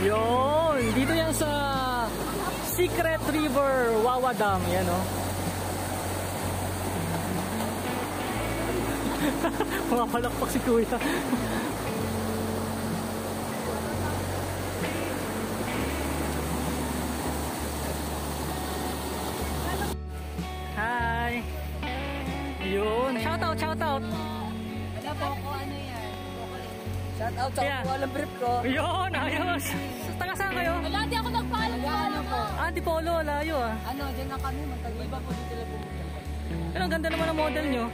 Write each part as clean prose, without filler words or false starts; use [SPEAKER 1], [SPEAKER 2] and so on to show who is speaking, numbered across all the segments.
[SPEAKER 1] Yun, dito yan sa Secret River Wawa Dam, yan o. Mga palakpak si Kuya. Hi. Yun, shout out, shout out.
[SPEAKER 2] Wala po ako, ano yan? Shout out sa
[SPEAKER 1] Yeah.
[SPEAKER 2] walang brief ko.
[SPEAKER 1] Yun, ayos. Taga saan kayo?
[SPEAKER 2] Wala, di ako nagpaalam po. Ano po?
[SPEAKER 1] Antipolo, layo ah.
[SPEAKER 2] Ano, dyan na kami, magtagiba po dito lang po.
[SPEAKER 1] Pero ang ganda naman ang model nyo.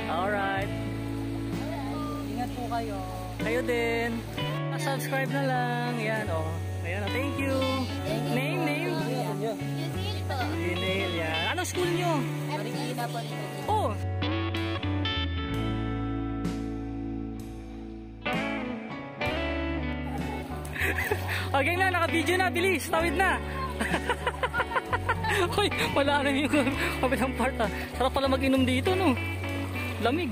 [SPEAKER 1] Alright.
[SPEAKER 2] Ingat po kayo.
[SPEAKER 1] Kayo din. Subscribe na lang. Yan o. Ayan o. Thank you. Name, name?
[SPEAKER 2] Yusil po.
[SPEAKER 1] Email, yan. Ano school nyo?
[SPEAKER 2] Marikina po nito.
[SPEAKER 1] Oh. Okay na, naka-video na. Bilis, tawid na. Uy, wala na yung kabilang part ah. Sarap pala mag-inom dito, no? Lamig.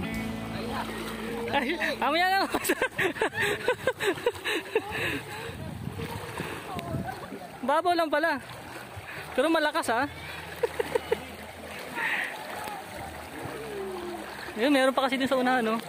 [SPEAKER 1] Ay, mamaya na. Babaw lang pala. Pero malakas ah. Yun, meron pa kasi din sa unahan, no?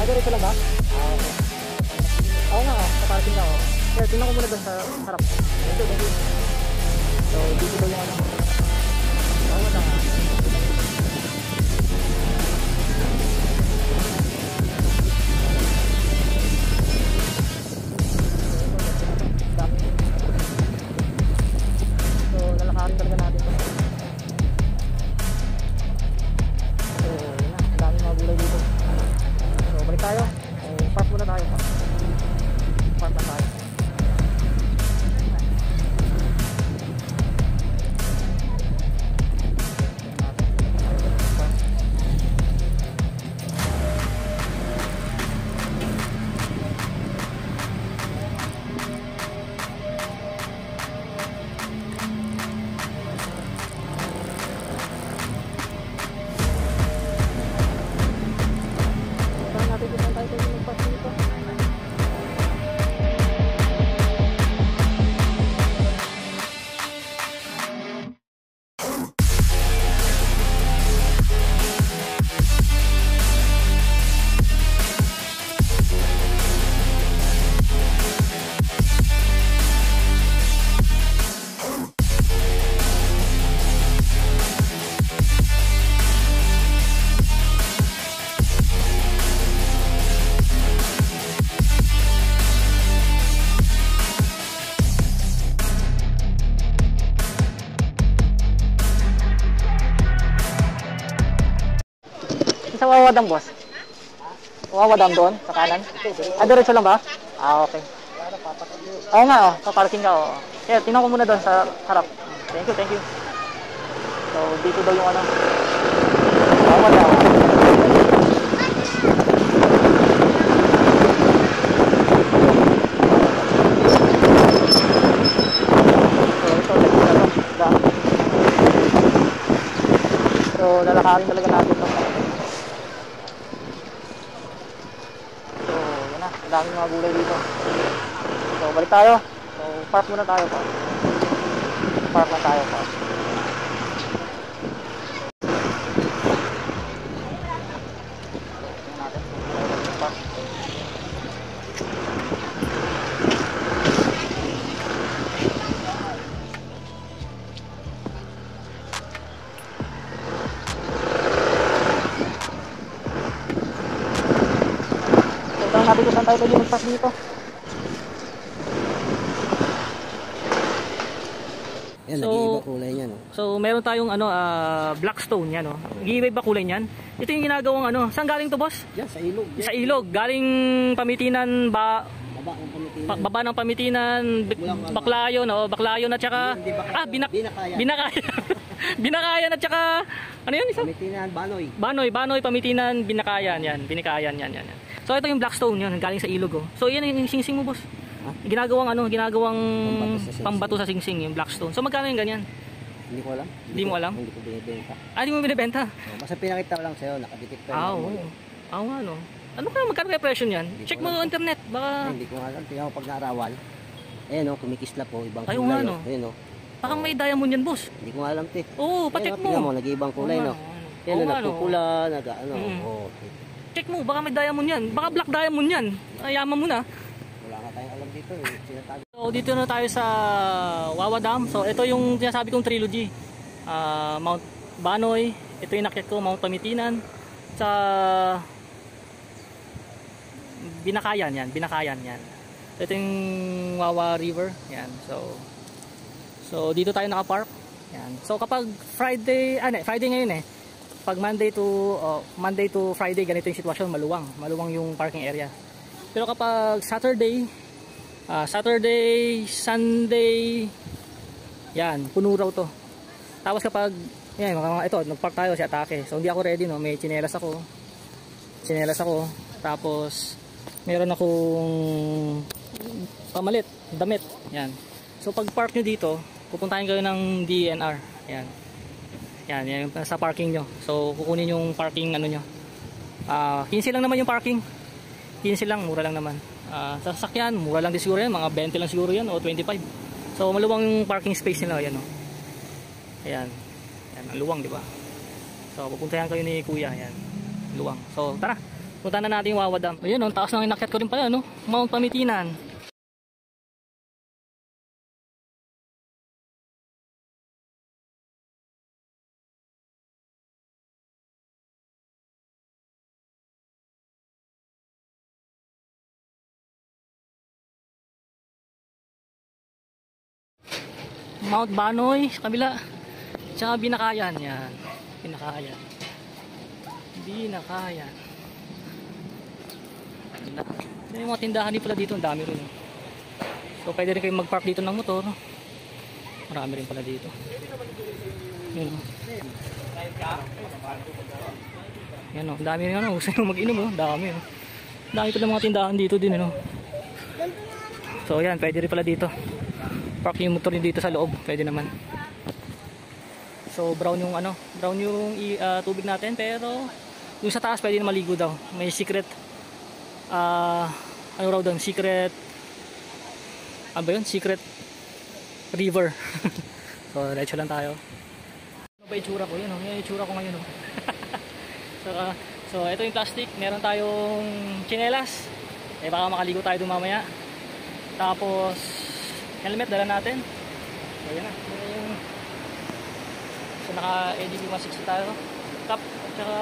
[SPEAKER 1] Diretso lang ba? Okay. Oo nga, kaparating na ako. Kaya tingnan ko muna doon sa harap. Ito, ito. So, dito daw yung ano. Oo na nga. So, lalakarin talaga natin ito. So, yun na. Ang daming mga gulay dito. So, balik tayo. Park muna tayo. Park na tayo. Wawa Dam, boss? Wawa Dam doon, sa kanan? Diretso lang ba? Okay. Oo nga, paparking ka, oo. Yeah, tingnan ko muna doon sa harap. Thank you, thank you. So, dito daw yung ano. Wawa Dam. So, lalakarin talaga natin ito. So, yun na. Ang daming mga gulay dito. So, balik tayo. So, park muna tayo po. Park na tayo po. Natin kung saan tayo pwede mag-park dito.
[SPEAKER 3] Yan, nag-iiba kulay niya, no?
[SPEAKER 1] So, meron tayong ano, black stone yan, no? Nag-iiba kulay niyan. Ito yung ginagawang ano, saan galing to, boss?
[SPEAKER 3] Yan, sa ilog. Yan.
[SPEAKER 1] Sa ilog, galing Pamitinan
[SPEAKER 3] Baba ng Pamitinan.
[SPEAKER 1] baba ng Pamitinan, Baclayon, no? Baclayon at saka
[SPEAKER 3] Binakayan.
[SPEAKER 1] Binakayan. Binakayan at saka ano yun isa?
[SPEAKER 3] Pamitinan, Banoy.
[SPEAKER 1] Banoy, Pamitinan, Binakayan yan, Binakayan yan. So ito yung black stone yun, galing sa ilog, oh. So yan yung singsing mo, boss. Ginagawang ano, pambato sa singsing, yung black stone. So magkano yung ganyan?
[SPEAKER 3] Hindi ko alam.
[SPEAKER 1] Hindi mo alam?
[SPEAKER 3] Hindi ko binibenta.
[SPEAKER 1] Hindi mo binibenta?
[SPEAKER 3] Basta pinakita ko lang sa'yo, nakadikit pa.
[SPEAKER 1] Oo. Nga, no. Ano kaya, magkano kaya presyo niyan? Check mo sa internet, baka...
[SPEAKER 3] Hindi ko alam. Tingnan ko pag naarawan. Ayan, no, kumikisla po, ibang
[SPEAKER 1] Ayaw
[SPEAKER 3] kulay.
[SPEAKER 1] nga, no.
[SPEAKER 3] Ayan, no.
[SPEAKER 1] Parang may diamond yan, boss.
[SPEAKER 3] Hindi ko alam, te.
[SPEAKER 1] Oo, pacheck mo.
[SPEAKER 3] Tingnan mo, nag-iibang kulay, no. Yan, no, nagpupula, nag-ano. Oo.
[SPEAKER 1] Check mo, baka may diamond yan. Baka black diamond yan. Ayaman mo na.
[SPEAKER 3] Wala nga tayong alam dito, eh. Sinatabi.
[SPEAKER 1] So, dito na tayo sa Wawa Dam. So, ito yung sinasabi kong trilogy. Mount Banoy. Ito yung nakit ko, Mount Pamitinan. Sa Binakayan yan. Ito yung Wawa River. Yan. So dito tayo nakapark. Yan. So kapag Friday ngayon eh. Pag Monday to Friday ganito yung sitwasyon, maluwang yung parking area. Pero kapag Saturday, Sunday, yan, puno raw to. Tapos kapag yan, ito, nagpark tayo si Atake. So hindi ako ready, no. May tsinelas ako. Tapos meron akong pamalit, damit. Yan. So pag park nyo dito, pupuntahin kayo ng DNR. Yan. Yan sa parking nyo. So kukunin yung parking ano nyo. 15 lang naman yung parking. 15 lang, mura lang naman. Sa sasakyan, mura lang din siguro yan. Mga 20 lang siguro yan o 25. So maluwang yung parking space nila. Yan o. Ayan. Yan, ang luwang, di ba? So pupuntahan kayo ni Kuya. Yan. Luwang. So tara. Punta na natin yung Wawa Dam. Ayun, ang taas ng inakyat ko rin pala, no? Mount Pamitinan. Mount Banoy sa kabila. Tsaka Binakayan. Yan. Binakayan. Yung mga tindahan din pala dito, ang dami rin. So pwede rin kayo mag-park dito ng motor. Marami rin pala dito. Yun o. Yan o, ang dami rin ano. Gusto nyo mag-inom o, dami o. Dami pala mga tindahan dito din o. So yan, pwede rin pala dito. Park yung motor dito sa loob, pwede naman. So brown yung tubig natin, pero yung sa taas pwede na maligo daw. May secret ano raw doon? Secret river. So diretso lang tayo. Ano ba itsura ko? Yun o, yung itsura ko ngayon o. So ito yung plastic. Meron tayong tsinelas. Baka makaligo tayo doon mamaya. Tapos helmet dala natin. So yan na. So naka ADB 160 tayo. Cap at saka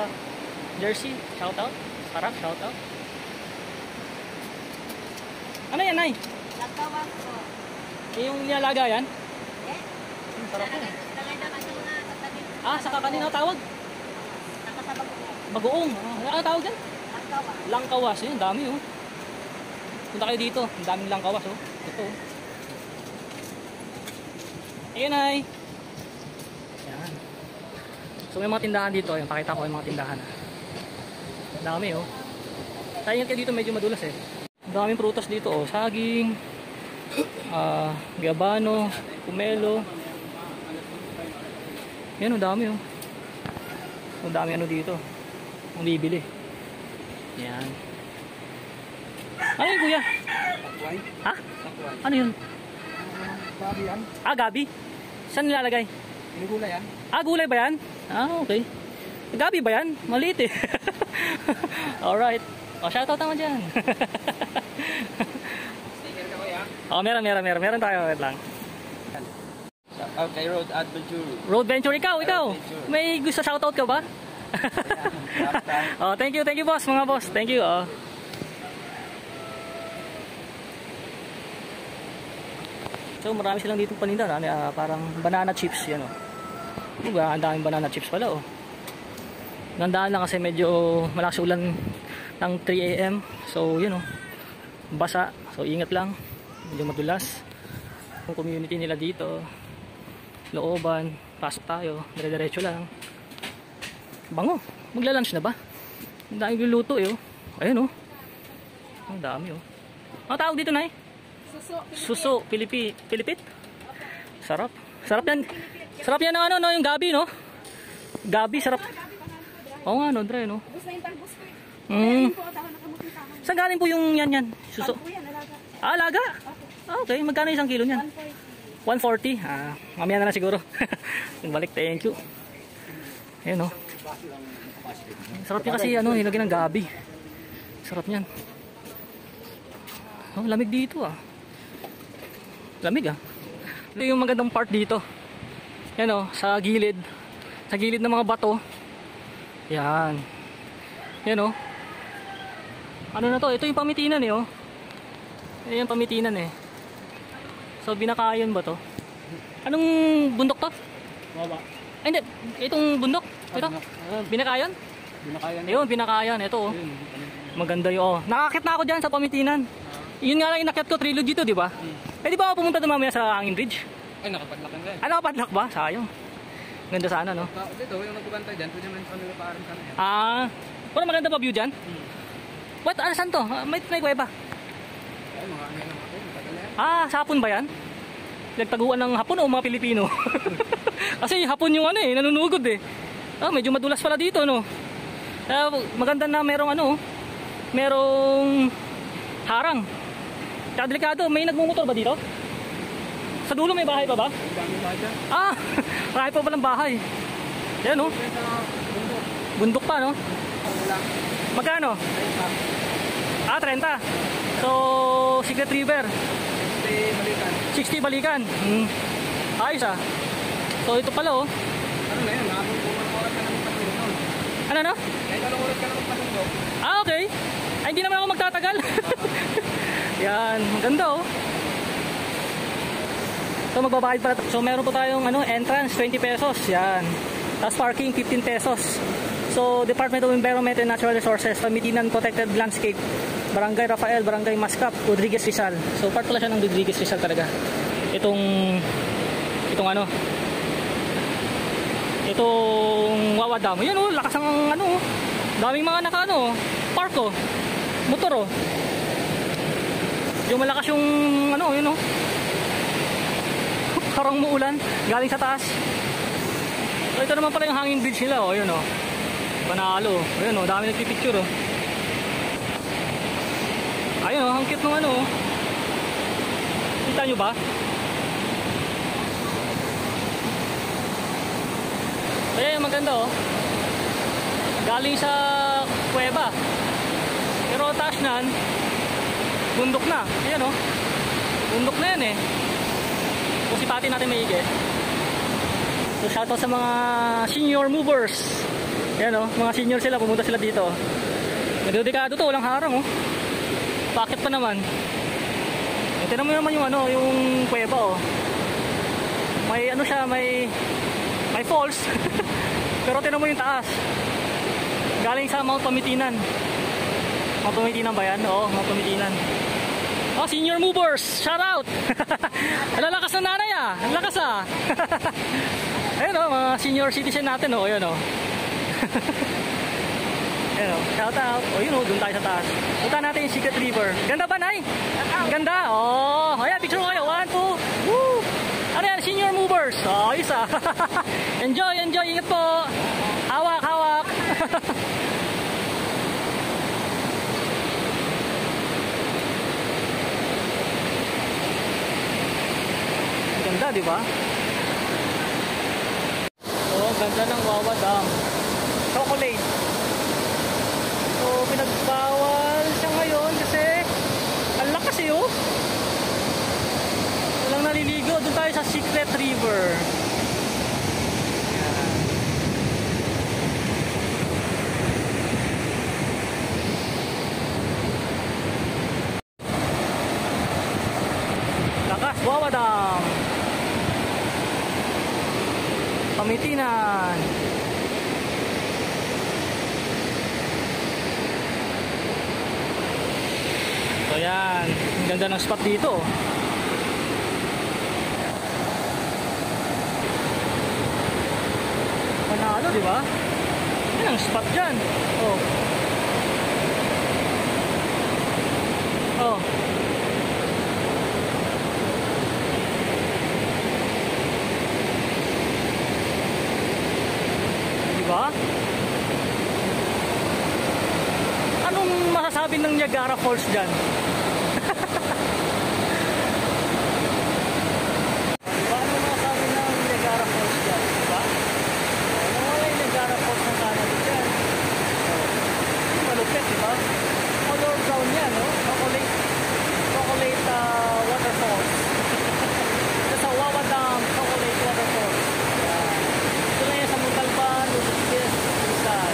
[SPEAKER 1] jersey. Shoutout. Sarap, shoutout. Ano yan, Nay?
[SPEAKER 2] Nagtawag ko.
[SPEAKER 1] Yung nilalaga yan?
[SPEAKER 2] Eh?
[SPEAKER 1] Sarap po.
[SPEAKER 2] Talay na kasi na tatagin.
[SPEAKER 1] Sa kanina tawag?
[SPEAKER 2] Nakasabag ko.
[SPEAKER 1] Bagoong. Ano tawag dyan? Langkawas. Yun, dami oh. Punta kayo dito. Ang daming langkawas oh. Ito oh. Ayan ay. Yan. So may mga tindahan dito. Ayan, pakita ko yung mga tindahan. Dami oh. Tayo kayo dito medyo madulas eh. Ang daming prutas dito oh. Saging. Gabano. Pumelo. Yan oh, dami oh. Ang dami ano dito. Ang bibili. Yan. Ano yun kuya?
[SPEAKER 3] Takway.
[SPEAKER 1] Ha? Ano yun?
[SPEAKER 3] Gabi yan.
[SPEAKER 1] Gabi? Saan nilalagay?
[SPEAKER 3] Yung gulay yan.
[SPEAKER 1] Gulay ba yan? Okay. Gabi ba yan? Maliit eh. Alright. Shoutout naman dyan.
[SPEAKER 3] Sticker ka kuya?
[SPEAKER 1] Meron tayo. Wait lang.
[SPEAKER 3] Shoutout kay Road Adventure.
[SPEAKER 1] Road Venture, ikaw.
[SPEAKER 3] Venture.
[SPEAKER 1] May gusto shoutout ka ba? Thank you boss, mga boss. Thank you. So marami silang dito paninda, parang banana chips yan oh. Diba, ang daming banana chips pala oh. Gandaan lang kasi medyo malakas ulan ng 3 AM. So yun oh. Basa. So ingat lang. Medyo madulas. Kung community nila dito. Looban, pasok tayo, dire-diretso lang. Bango. Magla-lunch na ba? Ang dami luluto eh oh. Ayun oh. Ang dami oh. Ang tawag dito na eh? Suso, Pilipit. Sarap. Sarap yan. Sarap yan ng ano, no, yung gabi, no? Gabi, sarap. Oo nga, no, dre, no? Saan galing po yung yan? Suso? Alaga? Okay, magkano isang kilo niyan? 140. Mamaya na lang siguro. Balik, thank you. Ayun, no? Sarap yan kasi, ano, nilagyan ng gabi. Sarap niyan. Oh, lamig dito, Lamig Ito yung magandang part dito. Yan o, sa gilid. Sa gilid ng mga bato. Yan. Yan o. Ano na to? Ito yung Pamitinan eh o. Ito yung Pamitinan eh. So Binakayan ba to? Anong bundok to?
[SPEAKER 3] Baba.
[SPEAKER 1] Ay hindi. Itong bundok. Ito. Binakayan?
[SPEAKER 3] Binakayan.
[SPEAKER 1] Ayun, Binakayan. Ito o. Maganda yun. Nakakit na ako dyan sa Pamitinan. Yun nga lang inakyat ko, trilogy to, di ba? Eh di ba ako pumunta doon mamaya sa Hanging Bridge?
[SPEAKER 3] Ay, nakapadlak na rin.
[SPEAKER 1] Nakapadlak ba? Sayang. Ganda sana, no?
[SPEAKER 3] Dito, yung nagbabantay dyan, pwede naman sa nila parang sana yan.
[SPEAKER 1] Wala maganda pa view dyan? What? Saan to? May kuweba?
[SPEAKER 3] Ay, mga ano naman ako, matagal yan.
[SPEAKER 1] Sa Hapon ba yan? Nagtaguan ng Hapon o mga Pilipino? Kasi Hapon yung ano eh, nanunugod eh. Medyo madulas pala dito, no? Maganda na merong ano, merong harang. Tsaka delikado, may nagmumotor ba dito? Sa dulo may bahay pa ba?
[SPEAKER 3] Dami ba dyan?
[SPEAKER 1] Marami pa palang bahay. Yan no? Bundok pa no? Magkano? 30. So, Secret River 60 balikan. Ayos So ito pala oh.
[SPEAKER 3] Ano na yan? Nakapagpungan oras ka naman patulog.
[SPEAKER 1] Ano no?
[SPEAKER 3] Kahit anong oras ka naman patulog.
[SPEAKER 1] Okay. Ay, hindi naman ako magtatagal. Yan, maganda oh. So magbabayad pala. So meron po tayong entrance 20 pesos. Yan. Tapos parking 15 pesos. So Department of Environment and Natural Resources, Pamitinan Protected Landscape, Barangay Rafael, Barangay Mascap, Rodriguez Rizal. So part pala siya ng Rodriguez Rizal talaga. Itong Wawa Dam. Yan oh, lakas ng daming mga park oh. Motor oh. Yung malakas yung yun oh. Parang muulan galing sa taas. So ito naman pala yung hanging bridge nila oh, yun oh. Panalo. Ayun oh, dami nagpipicture oh. Ayun oh, ang cute ng oh. Kita nyo ba? Ayun, maganda oh. Galing sa kuweba. Pero taas nan, bundok na. Ayan oh. Bundok na yan eh. Kung sipatin natin maigi. So shoutout sa mga senior movers. Ayan oh, mga senior sila, pumunta sila dito. Nagdedekado to, walang harang oh. Bakit pa naman? Tingnan mo naman yung yung kuweba oh. May siya, may falls. Pero tingnan mo yung taas. Galing sa Mount Pamitinan. Mount Pamitinan ba yan? Oo, Mount Pamitinan. Oh, senior movers! Shout out! Lalakas na nanay ah! Ang lakas ah! Ayun oh, mga senior citizen natin oh. Ayun oh. Ayun oh, shout out. Oh, yun oh, dun tayo sa taas. Punta natin yung Secret River. Ganda ba, Nay? Ganda! Oh, ayan, picture ko kayo. 1, 2, woo! Ano yan, senior movers? Oh, isa. Enjoy, enjoy. Ingat po. Hawak, hawak. Ganda, di ba? Oh, ganda ng Wawa Dam. Chocolate. So, pinagbawal siya ngayon kasi ang lakas eh, oh. Walang naliligo. Doon tayo sa Secret River. Yan. Lakas, Wawa Dam. Pamitinan. So yan, ang ganda ng spot dito. Panalo, di ba? Yan ang spot dyan. Oh. Oh. Di ba? Anong masasabi ng Niagara Falls dyan? Diba? Anong masasabi ng Niagara Falls dyan? Diba? Ano yung Niagara Falls ng Canada dyan? Malupit, diba? Color brown yan, no? Chocolate waterfalls. Ito sa Wawa Dam, chocolate waterfalls. Ito na yan sa Montalban, Rodriguez, Rizal.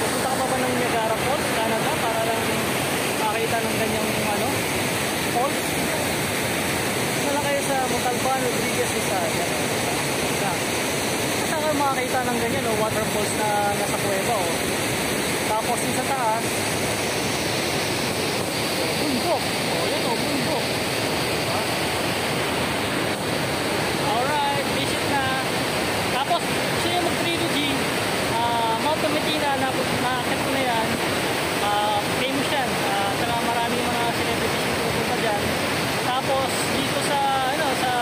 [SPEAKER 1] Pupunta ka pa ba ng Niagara Falls, Canada, para lang makita ng ganyang falls? Ito na lang kayo sa Montalban, Rodriguez, Rizal. Saan kayo makakita ng ganyan, waterfalls na nasa kuweba, oh. Tapos yung sa taas, bundok. Oh, yan oh, bundok. Alright, visit na. Tapos, gusto nyo mag-trilogy, Mount Pamitinan, nakakit ko na yan. Famous yan. Saka maraming mga celebrities yung pupunta dyan. Tapos, dito sa, sa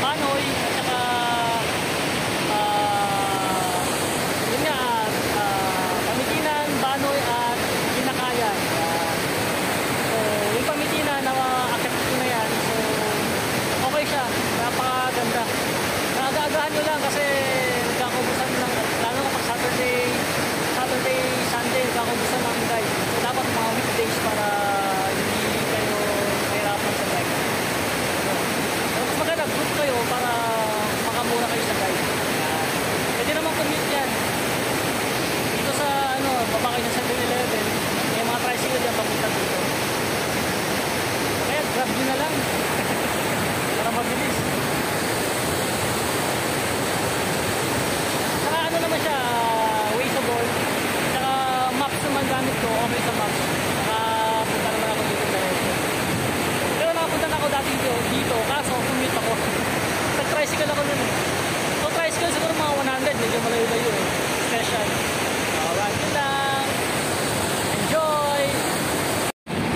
[SPEAKER 1] Banoy, at saka, yun nga, Pamitinan, Banoy, at Pinakayan. So, yung Pamitinan, nakakit ko na yan. So, okay siya. Napakaganda. Nag-aagahan nyo lang kasi nagkakaubusan lang. Lalo na pag Saturday, Sunday, nagkakaubusan ng guide. So, dapat mga weekdays para hindi kayo mahirapan sa guide. So, mas maganda, group kayo para makamura kayo sa guide. Pwede naman commute yan. Dito sa, baba kayo sa 7-Eleven, may mga tricycle yan papunta dito. Kaya, grab nyo na lang. Para mabilis. Saka naman siya, Wazeable. Saka maps naman gamit ko, okay sa maps. Saka punta naman ako dito diretso. Pero nakapunta na ako dati dito, kaso commute ako. Nag-tricycle ako nun. So tricycle siguro mga 100, medyo malayo-layo eh. Special. Alright, yun lang. Enjoy!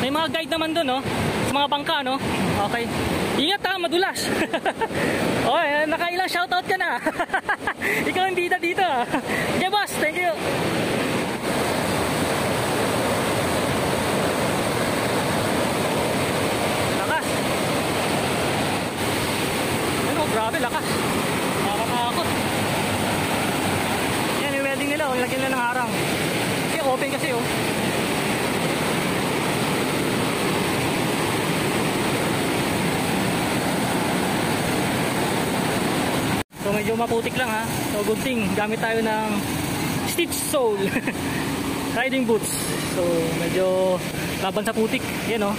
[SPEAKER 1] May mga guide naman dun, no? Sa mga bangka, no? Okay. Ingat ha, madulas. Okay, nakailang shoutout ka na. Ikaw ang bida dito ha. Okay boss, thank you. Lakas. Ano, grabe lakas. Nakakatakot. Yan yung wedding nila, lagyan nila ng harang. Kasi open kasi oh. So medyo maputik lang ha. So good thing, gamit tayo ng Stitch Sole riding boots. So medyo laban sa putik. Yan o.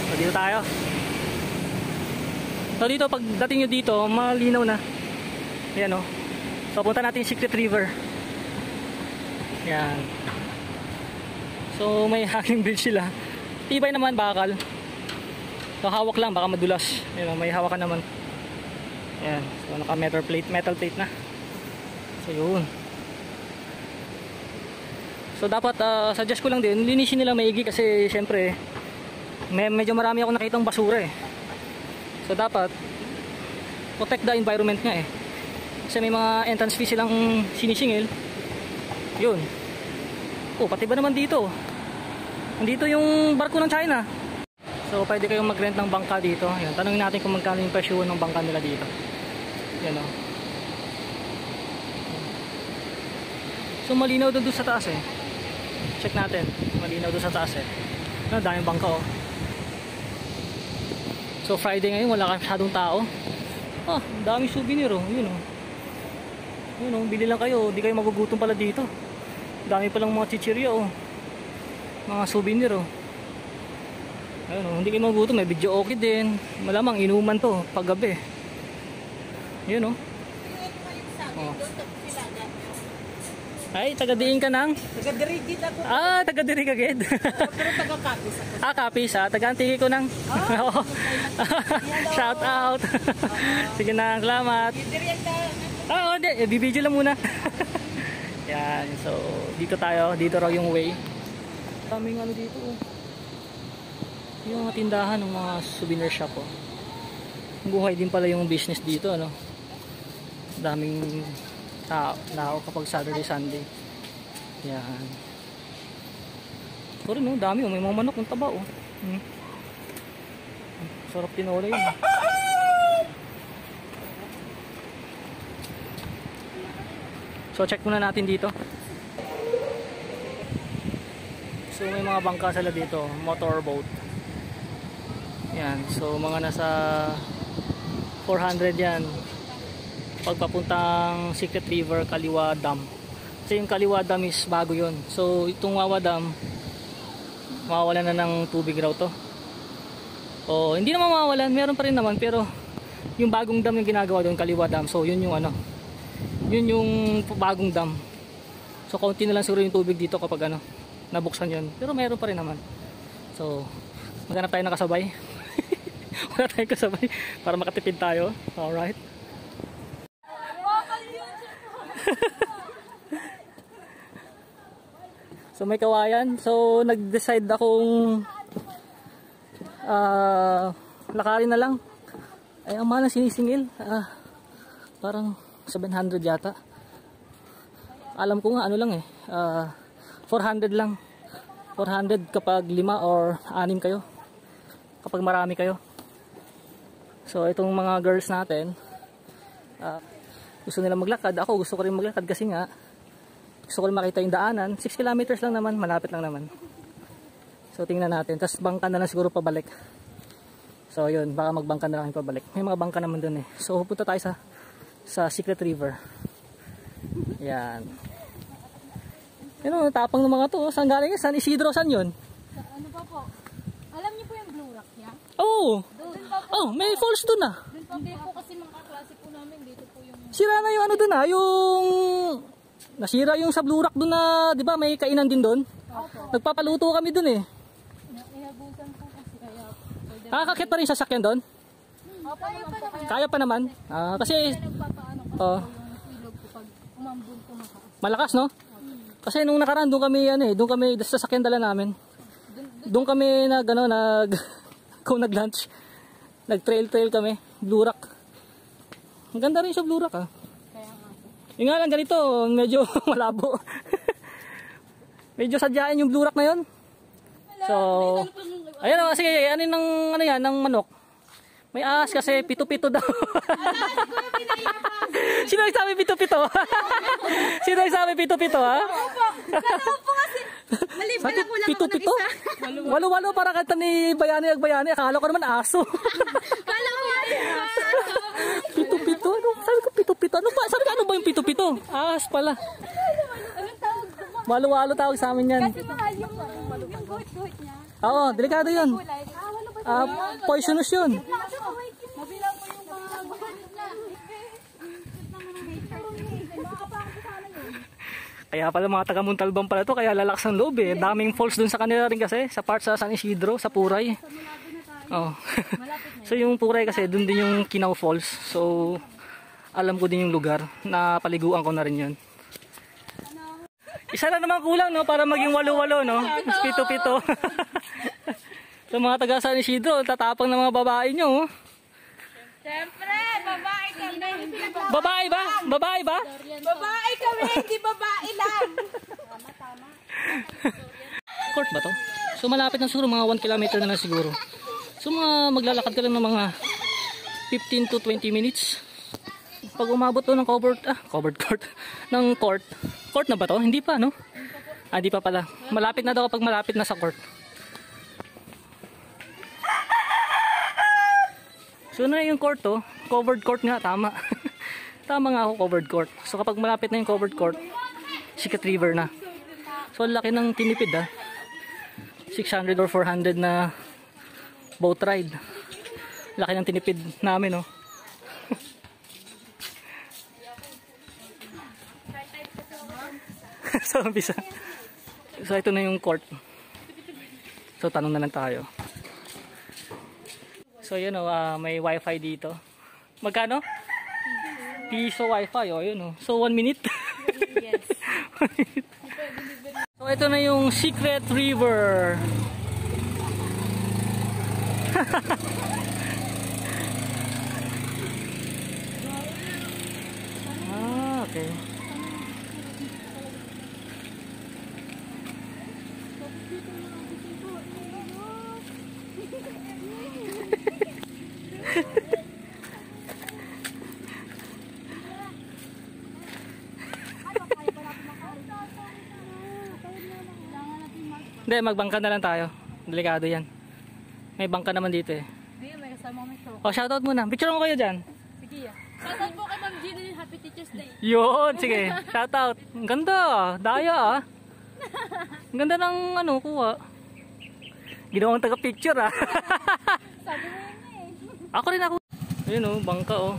[SPEAKER 1] So dito tayo. So dito pag dating nyo dito, malinaw na. Yan o. Papunta natin yung Secret River. Yan. So may hanging bridge sila. Tibay naman, bakal. So hawak lang, baka madulas. Yan, may hawakan naman. Yan. So naka metal plate na. So yun. So dapat suggest ko lang din, linisin nila maigi kasi syempre medyo marami ako nakitang basura eh. So dapat protect the environment nga eh. Kasi may mga entrance fee silang sinisingil. Yun. Oh, pati ba naman dito? Nandito yung barko ng China. So pwede kayong mag-rent ng bangka dito. Yan, tanungin natin kung magkano yung presyo ng bangka nila dito. Yan oh. So malinaw doon sa taas eh. Check natin. Malinaw doon sa taas eh. Ano, daming bangka oh. So Friday ngayon, wala masyadong tao. Ah, daming souvenir oh. Yun oh. Yun oh, bili lang kayo. Di kayo magugutom pala dito. Dami palang mga chichirya oh. Mga souvenir oh. Ayun oh, hindi kayo magugutom. May video okay din. Malamang inuman to paggabi. Yun oh. Oh. Ay, taga-diin ka nang?
[SPEAKER 2] Taga-dirigid ako.
[SPEAKER 1] Ah, taga-dirig agad.
[SPEAKER 2] Pero taga-kapis ako.
[SPEAKER 1] Ah, kapis ah. Taga-antigi ko nang. Oh. Shout out. Sige na, salamat. Ah, hindi. Bibidyo lang muna. Yan. So, dito tayo. Dito raw yung way. Daming ano dito. Yung mga tindahan ng mga souvenir shop. Oh. Buhay din pala yung business dito. Ano? Daming tao kapag Saturday, Sunday. Yan. Sorry no, dami oh. May mga manok ng taba oh. Sarap tinola yun. So check muna natin dito. So may mga bangka sila dito, motorboat. Yan, so mga nasa 400 yan. Pagpapuntang Secret River, Kaliwa Dam. Kasi yung Kaliwa Dam is bago yun. So itong Wawa Dam, mawawalan na ng tubig raw to. O hindi naman mawawalan, meron pa rin naman. Pero yung bagong dam yung ginagawa doon, Kaliwa Dam. So yun yung ano, yun yung bagong dam. So kaunti na lang siguro yung tubig dito kapag ano, nabuksan yun. Pero meron pa rin naman. So maghanap tayo ng kasabay. Wala tayong kasabay para makatipid tayo. Alright. So may kawayan. So nag-decide akong lakarin na lang. Ay ang mahal na sinisingil. Parang 700 yata. Alam ko nga ano lang eh. 400 lang. 400 kapag 5 or 6 kayo. Kapag marami kayo. So itong mga girls natin, gusto nila maglakad. Ako gusto ko rin maglakad kasi nga gusto ko rin makita yung daanan. 6 kilometers lang naman, malapit lang naman. So tingnan natin. Tapos bangka na lang siguro pabalik. So yun, baka magbangka na lang pabalik. May mga bangka naman dun eh. So pupunta tayo sa Secret River. Yan. Yan o, tapang ng mga to. Saan galing yun? San Isidro? Saan yun?
[SPEAKER 2] Ano pa po? Alam niyo po yung Blue Rock niya?
[SPEAKER 1] Oo.
[SPEAKER 2] Doon pa po.
[SPEAKER 1] Oh, may falls dun ah.
[SPEAKER 2] Doon pa po kasi mga kaklase po namin. Dito po yung...
[SPEAKER 1] Sira na yung ano dun ah. Yung... Nasira yung sa Blue Rock dun na, di ba may kainan din dun?
[SPEAKER 2] Opo.
[SPEAKER 1] Nagpapaluto kami dun eh.
[SPEAKER 2] Ihabusan po kasi kaya...
[SPEAKER 1] Nakakakit pa rin sa sakyan dun?
[SPEAKER 2] Opo, kaya pa naman.
[SPEAKER 1] Kaya pa naman. Kasi...
[SPEAKER 2] Nagpapaano kasi
[SPEAKER 1] Oh.
[SPEAKER 2] yung ilog ko pag umambun po makaas.
[SPEAKER 1] Malakas no? Kasi nung nakaraan doon kami ano eh, doon kami sa sasakyan dala namin. Doon kami kung nag-lunch. Nag-trail kami, Blue Rock. Ang ganda rin sa Blue Rock ah.
[SPEAKER 2] Kaya nga po.
[SPEAKER 1] Yung nga lang ganito, medyo malabo. Medyo sadyain yung Blue Rock na 'yon. So, ayun oh, sige, ano yan, ng manok. May ahas kasi pito-pito daw. Sino nagsabi pito-pito? Sino nagsabi pito-pito ha?
[SPEAKER 2] Opo kasi maliban lang wala
[SPEAKER 1] Pito-pito? Walo-walo para kanta ni Bayani Agbayani. Akala ko naman aso.
[SPEAKER 2] Kala ko
[SPEAKER 1] Pito-pito? Ano? Sabi ko pito-pito. Ano ba? Sabi ko ano ba yung pito-pito? Ahas pala.
[SPEAKER 2] anong tawag doon?
[SPEAKER 1] Walo-walo tawag sa amin yan.
[SPEAKER 2] Kasi mahal yung guhit-guhit niya.
[SPEAKER 1] Oo, delikado yun.
[SPEAKER 2] Kulay. Wala ba?
[SPEAKER 1] Poisonous yun.
[SPEAKER 2] Mabilang ko yung mga guhit na.
[SPEAKER 1] Kaya pala mga taga Montalban pala to, kaya lalakas ang loob eh. Daming falls dun sa kanila rin kasi, sa part sa San Isidro, sa Puray. Oh. So yung Puray kasi, dun din yung Kinaw Falls. So, alam ko din yung lugar, na paliguan ko na rin yun. Isa na naman kulang, no? Para maging 8-8, no? 7-7. So mga taga San Isidro, tatapang ng mga babae nyo, oh.
[SPEAKER 2] Siyempre, babae kami.
[SPEAKER 1] Babae ba? Babae ba?
[SPEAKER 2] Babae kami, hindi babae lang.
[SPEAKER 1] Court ba to? So malapit na siguro, mga 1 kilometer na lang siguro. So mga maglalakad ka lang ng mga 15 to 20 minutes. Pag umabot to ng covered court. Ng court. Court na ba to? Hindi pa, no? Hindi pa pala. Malapit na daw kapag malapit na sa court. So na yung court to, covered court nga, tama. Tama nga ako, covered court. So kapag malapit na yung covered court, Sikat River na. So laki ng tinipid 600 or 400 na boat ride. Laki ng tinipid namin, no. So umpisa. So ito na yung court. So tanong na lang tayo. So yun may wifi dito. Magkano? Piso wifi, yun So 1 minute.
[SPEAKER 2] Yes.
[SPEAKER 1] 1 minute. So ito na yung Secret River. Okay. Hindi, magbangka na lang tayo. Delikado yan. May bangka naman dito eh.
[SPEAKER 2] Hindi, may kasama kami show.
[SPEAKER 1] Shoutout muna. Picture mo kayo dyan.
[SPEAKER 2] Sige. Shoutout po kay Ma'am Gina yung Happy Teacher's Day.
[SPEAKER 1] Yun, sige. Shoutout. Ang ganda, daya Ang ganda ng kuha. Ginawang taga-picture
[SPEAKER 2] Sabi mo yun
[SPEAKER 1] Ako rin ako. Ayun bangka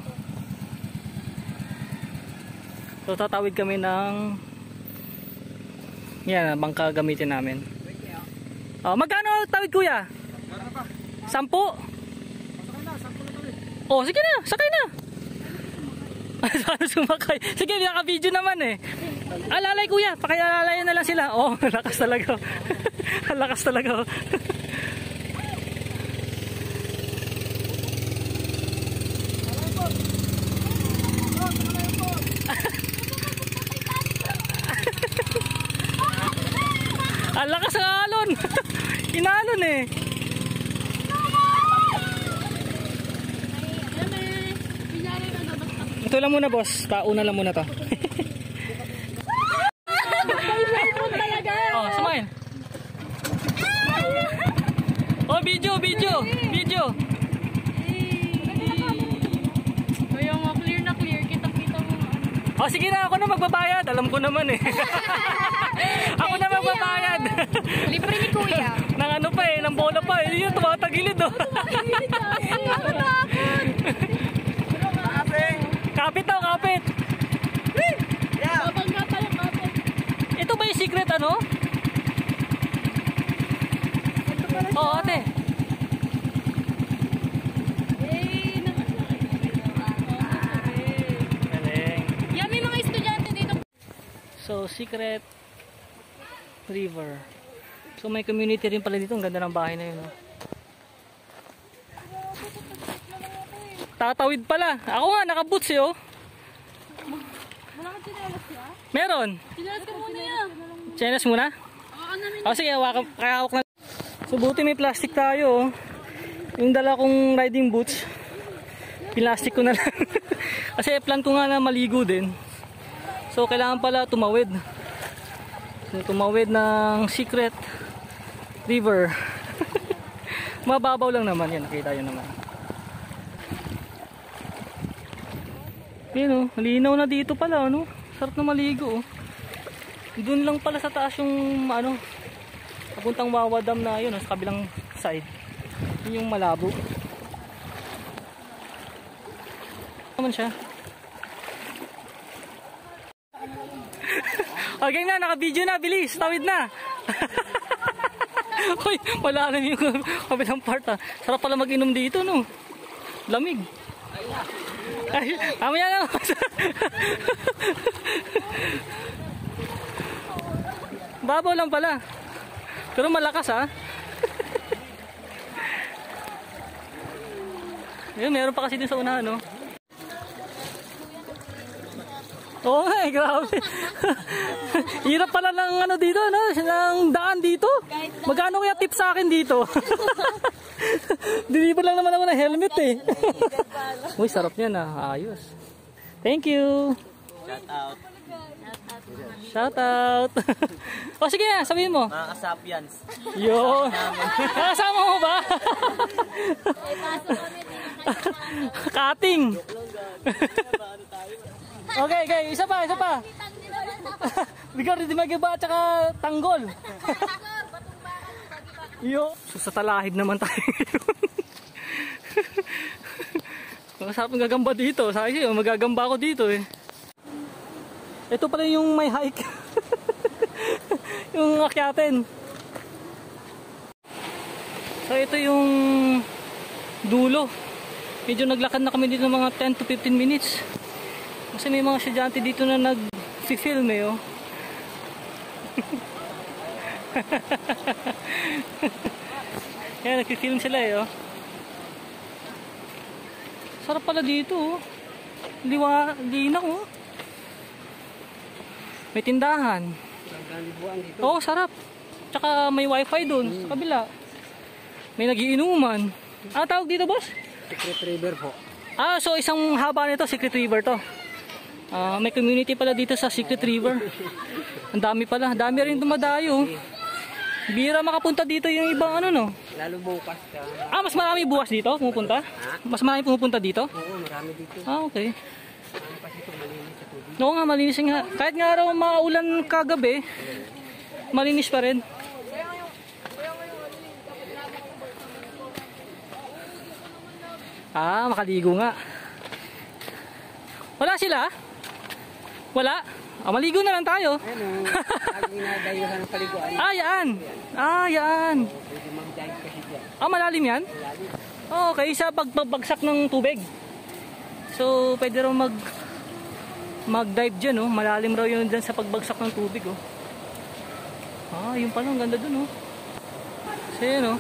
[SPEAKER 1] So tatawid kami ng yan, bangka gamitin namin. Magkano tawid kuya? 10? Sige na, sakay na. Sumakay. Sige, naka-video naman eh. Alalay kuya, pakialalayan na lang sila. Lakas talaga. Lakas talaga. Ang lakas ng alon. Inalon eh. Ito lang muna boss. Tauna lang muna to. Smile. Video.
[SPEAKER 2] Kaya nga clear na clear. Kita-kita mo.
[SPEAKER 1] Sige na, ako na magbabayad. Alam ko naman eh. Ako na magbabayad.
[SPEAKER 2] Libre ni kuya.
[SPEAKER 1] Nang ng bola pa eh. Yun, tumatagilid Kapit.
[SPEAKER 2] Babangga pa yung kapit.
[SPEAKER 1] Ito ba yung secret ate.
[SPEAKER 2] Yan, may mga estudyante dito.
[SPEAKER 1] So, Secret River. So, may community rin pala dito. Ang ganda ng bahay na yun. Tatawid pala. Ako nga, naka-boots
[SPEAKER 2] Wala kang chinelas ya?
[SPEAKER 1] Meron.
[SPEAKER 2] Chinelas ka muna yan.
[SPEAKER 1] Chinelas muna? Sige, hawak na. So, buti may plastic tayo. Yung dala kong riding boots, plastic ko na lang. Kasi plan ko nga na maligo din. So, kailangan pala tumawid. So, tumawid ng Secret River. Mababaw lang naman yan. Nakita yun naman. Yun malinaw na dito pala. Sarap na maligo. Doon lang pala sa taas yung papuntang Wawa Dam na yun. Sa kabilang side. Yun yung malabo. Naman siya. Okay na, naka-video na, bilis, tawid na. Uy, malalim yung kabilang part ah. Sarap pala mag-inom dito, no? Lamig. Ay, mamaya na. Babaw lang pala. Pero malakas ah. Yun, meron pa kasi din sa unahan, no? Oo nga, grabe. Hirap pala ng ano dito, no? Ng daan dito. Magkano kaya tip sa akin dito? Dinipan lang naman ako ng helmet eh. Uy, sarap niyan ah. Ayos. Thank you.
[SPEAKER 3] Shout out.
[SPEAKER 1] Shout out. O sige na, sabihin mo.
[SPEAKER 3] Mga kasapians.
[SPEAKER 1] Yo. Kasama mo ba? Cutting. Okay, isa pa. Bigyan rin magiba at saka tanggol. Yo. So, sa talahib naman tayo. Masarap ng gagamba dito. Sabi siya, magagamba ako dito eh. Ito pala yung may hike. Yung akyatin. So ito yung dulo. Medyo naglakad na kami dito mga 10 to 15 minutes. Kasi may mga estudyante dito na nag-film eh oh. Yan, nag-film sila eh oh. Sarap pala dito oh. Linaw oh. May tindahan. Oo, sarap. Tsaka may wifi doon sa kabila. May nagiinuman. Ano tawag dito, boss?
[SPEAKER 3] Secret River po.
[SPEAKER 1] Ah, so isang haba nito, Secret River to. May community pala dito sa Secret River. Ang dami pala. Dami rin dumadayo. Bira makapunta dito yung ibang ano, no?
[SPEAKER 3] Lalo bukas ka.
[SPEAKER 1] Ah, mas marami bukas dito pumupunta? Mas marami pumupunta dito?
[SPEAKER 3] Oo, marami dito.
[SPEAKER 1] Ah, okay.
[SPEAKER 3] Kasi ito malinis sa tubig.
[SPEAKER 1] Oo nga, malinis nga. Kahit nga raw maulan kagabi, malinis pa rin. Ah, makaligo nga. Wala sila? Wala? Maligo na lang tayo.
[SPEAKER 3] Ano, lagi nadayuhan ng paliguan.
[SPEAKER 1] Ah, yan. Ah, yan.
[SPEAKER 3] Pwede mag-dive kasi dyan.
[SPEAKER 1] Ah, malalim yan?
[SPEAKER 3] Malalim.
[SPEAKER 1] Okay, sa pagbagsak ng tubig. So, pwede raw mag-dive dyan, oh. Malalim raw yun dyan sa pagbagsak ng tubig, oh. Ah, yun pala, ang ganda dun, oh. So, yun, oh.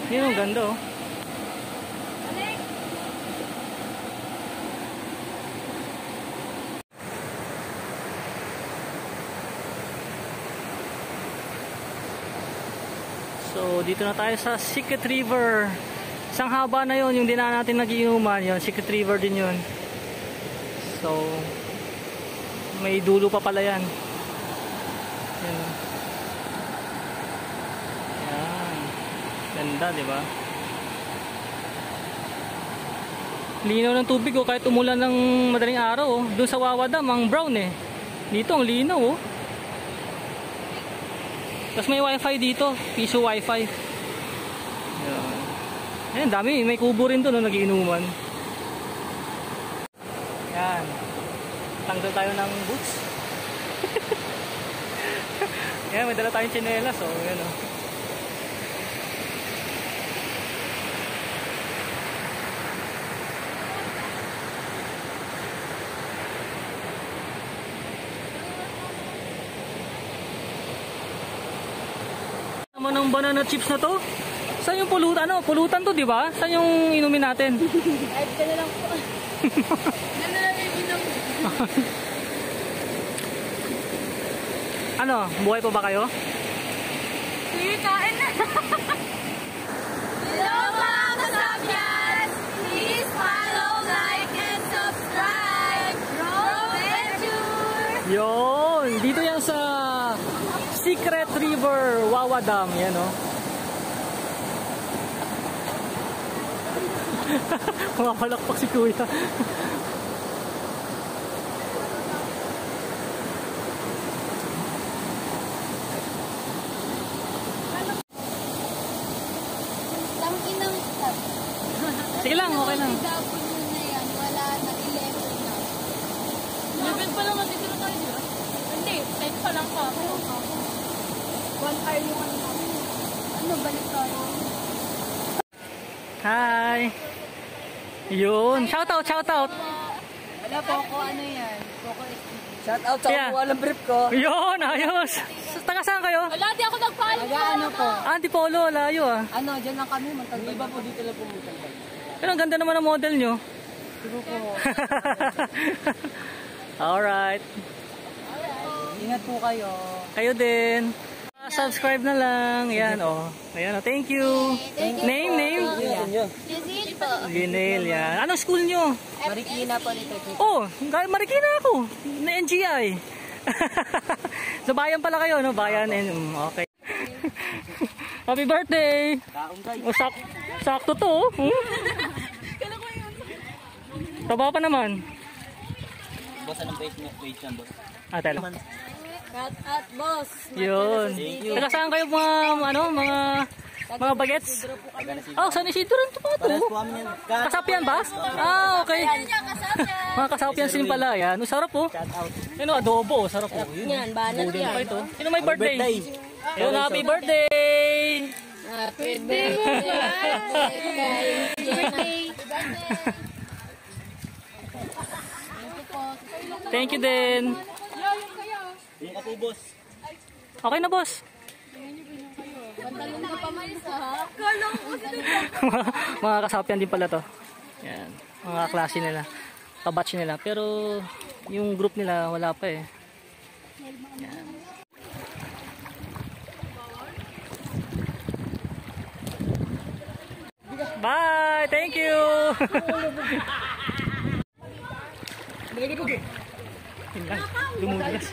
[SPEAKER 1] Yun, ang ganda, oh. So, dito na tayo sa Secret River. Isang haba na yon, yung dinaan natin nagiinuman, yun, Secret River din yun. So, may dulo pa pala yan. Yan. Yan. Ganda, di ba? Linaw ng tubig, oh, kahit umulan ng madaling araw, oh. Doon sa Wawa Dam, ang brown eh. Dito, ang linaw, oh. Tapos may wifi dito, piso wifi. Yan. Ayan, dami, may kubo rin doon, no, nagiinuman. Yan. Tanggal tayo ng boots. Yan, may dala tayong tsinelas, oh. Yan, oh. Ng banana chips na to? Saan yung pulutan? Ano? Pulutan to, di ba? Saan yung inumin natin?
[SPEAKER 2] Ay, ka na lang po. Ano na lang yung inom?
[SPEAKER 1] Ano? Buhay pa ba kayo?
[SPEAKER 2] Sige, kain na. Hello mga kasabians! Please follow, like, and subscribe! Row Adventure!
[SPEAKER 1] Yun! Dito yan sa Secret River, Wawa Dam. Yan, oh. Mapalakpak si Kuya.
[SPEAKER 2] Tangin ng
[SPEAKER 1] Sige lang, okay lang.
[SPEAKER 2] Gagawin mo na yan. Wala na 11 na. kayo yung ano namin. Ano, balik tayo.
[SPEAKER 1] Hi! Yun! Shoutout! Shoutout!
[SPEAKER 2] Wala po ako, ano yan? Coco STD.
[SPEAKER 3] Shout out sa
[SPEAKER 1] Yeah.
[SPEAKER 3] walang brief ko.
[SPEAKER 1] Yun! Ayos! Taga saan kayo?
[SPEAKER 2] Wala, di ako nagpalo. Ano po?
[SPEAKER 1] Antipolo, layo ah.
[SPEAKER 2] Ano, dyan lang kami, Montalban.
[SPEAKER 3] Iba po dito lang pumunta.
[SPEAKER 1] Pero ang ganda naman ng model nyo.
[SPEAKER 2] Siguro po.
[SPEAKER 1] Alright.
[SPEAKER 2] Ingat po kayo.
[SPEAKER 1] Kayo din. Subscribe na lang. Yan oh. Ayan oh. Thank you. Name?
[SPEAKER 2] Lizil po.
[SPEAKER 1] Ginel yan. Anong school nyo?
[SPEAKER 2] Marikina po nito.
[SPEAKER 1] Oh, Marikina ako. Na NGI. So bayan pala kayo, no? Bayan. Okay. Happy birthday. Oh, sakto to. Oh. Taba pa naman.
[SPEAKER 3] Boss, anong page yan, boss?
[SPEAKER 1] Tela.
[SPEAKER 2] Cut at boss.
[SPEAKER 1] Yun. Taga saan kayo mga bagets? Oh, San Isidro rin ito pa ito. Kasapian ba? Okay. Mga kasapian sin pala yan. Sarap po. Ano, adobo. Sarap po.
[SPEAKER 2] Yan, banat
[SPEAKER 1] Budin
[SPEAKER 2] yan.
[SPEAKER 1] pa ito. Sino may birthday? Yun, happy birthday!
[SPEAKER 2] Happy birthday.
[SPEAKER 1] Thank you din.
[SPEAKER 3] Yung ako, boss.
[SPEAKER 1] Okay na, boss.
[SPEAKER 2] Pantalon ka pa man sa ha?
[SPEAKER 1] Mga kasapian din pala to. Yan. Mga klase nila. Kabatch nila. Pero yung group nila wala pa eh. Yan. Bye! Thank you! Lumulas.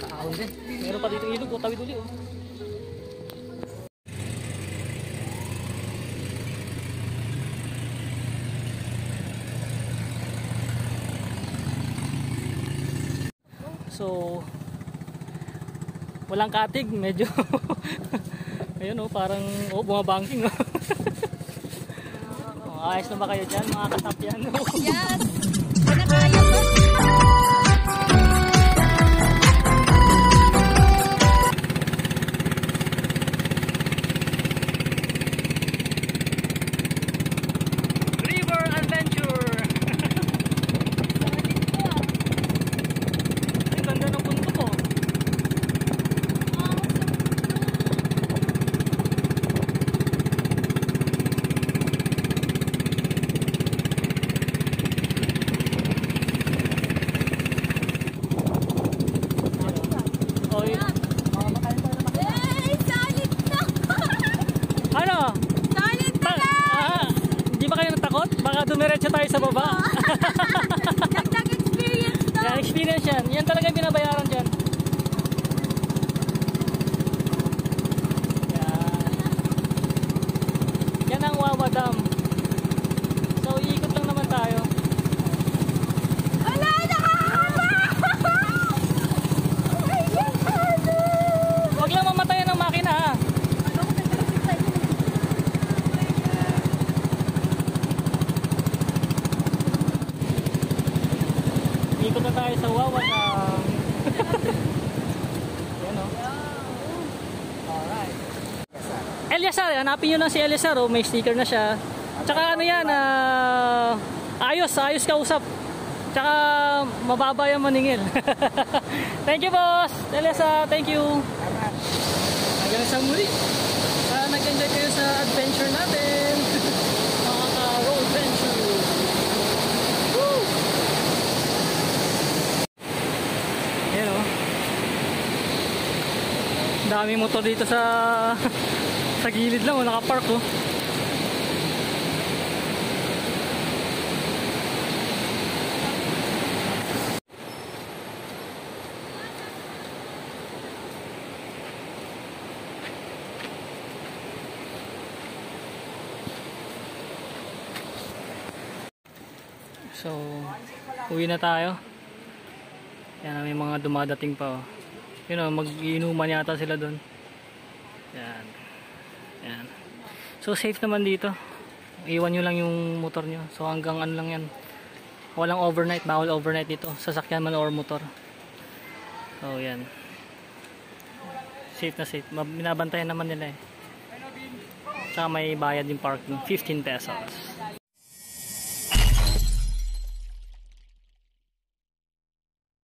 [SPEAKER 1] Taon din. Meron pa dito ilog. Tawid uli. So, walang katig. Medyo ayun oh, parang bumabangking oh. Ayos na ba kayo dyan mga kasapyan?
[SPEAKER 2] Yes! Wala kayo.
[SPEAKER 1] River Adventure! Ang ganda ng punto ko. Ano? Hindi ba kayo natakot? Baka dumiretso tayo sa baba.
[SPEAKER 2] Dagdag experience to.
[SPEAKER 1] Yan, experience yan. Yan talaga yung binabayaran dyan. Yan. Yan ang Wawa Dam. So, iikot lang naman tayo.
[SPEAKER 2] Wala, nakakaba!
[SPEAKER 1] Huwag lang mamatayan ng makina ha. Ikot na tayo sa Wawa Dam. Yan o. Alright. Eliasar, hanapin nyo lang si Eliasar oh. May sticker na siya. Tsaka ano yan, ayos kausap. Tsaka mababa yung maningil. Thank you boss. Eliasar, thank you. Hanggang sa muli. Nag-enjoy kayo sa adventure natin. Mga road adventure. Woo! Ayan o. Daming motor dito sa sa gilid lang o, nakapark o. So, uwi na tayo. Yan, may mga dumadating pa. Oh. Yun o, mag-iinuman yata sila doon. Yan. Yan. So safe naman dito. Iwan nyo lang yung motor nyo. So hanggang ano lang yan. Walang overnight. Bawal overnight dito. Sasakyan man or motor. So yan. Safe na safe. Binabantayan naman nila eh. Saka may bayad yung parking. 15 pesos.